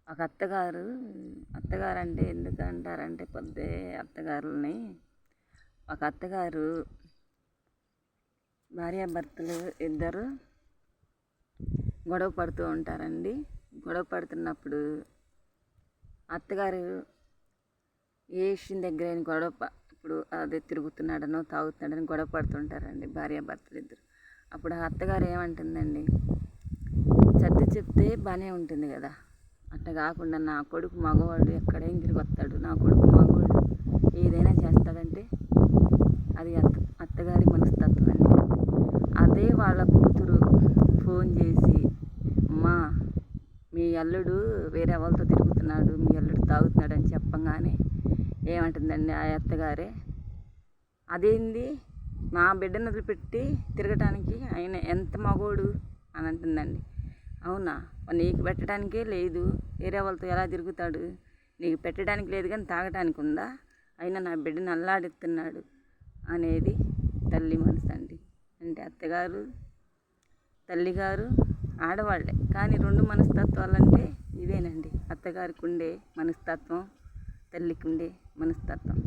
ఒక అత్తగారు అంటే ఎందుకు అంటారంటే పొద్దే అత్తగారులని ఒక అత్తగారు భార్యాభర్తలు ఇద్దరు గొడవ పడుతూ ఉంటారండి. గొడవ పడుతున్నప్పుడు అత్తగారు ఏ విషయం దగ్గర ఇప్పుడు అదే తిరుగుతున్నాడనో తాగుతున్నాడని గొడవ పడుతుంటారండి భార్యాభర్తలు ఇద్దరు. అప్పుడు ఆ అత్తగారు ఏమంటుందండి, సర్ది చెప్తే బాగానే ఉంటుంది కదా, అట్లా కాకుండా నా కొడుకు మగవాడు ఎక్కడేం తిరిగి వస్తాడు, నా కొడుకు మగవాడు ఏదైనా చేస్తాడంటే అది అత్తగారి మనస్తత్వం అండి. అదే వాళ్ళ కూతురు ఫోన్ చేసి, అమ్మా మీ అల్లుడు వేరే వాళ్ళతో తిరుగుతున్నాడు, మీ అల్లుడు తాగుతున్నాడు అని చెప్పంగానే ఏమంటుందండి ఆ అత్తగారే, అదేంది నా బిడ్డను వదిలిపెట్టి తిరగటానికి ఆయన ఎంత మగోడు అని అంటుందండి. అవునా, నీకు పెట్టడానికే లేదు, వేరే వాళ్ళతో ఎలా తిరుగుతాడు, నీకు పెట్టడానికి లేదు కానీ తాగటానికి ఉందా, అయినా నా బిడ్డను అల్లాడిస్తున్నాడు అనేది తల్లి మనసు అండి. అంటే అత్తగారు తల్లిగారు ఆడవాళ్ళే, కానీ రెండు మనస్తత్వాలంటే ఇవేనండి. అత్తగారికి ఉండే మనస్తత్వం, తల్లికి ఉండే మనస్తత్వం.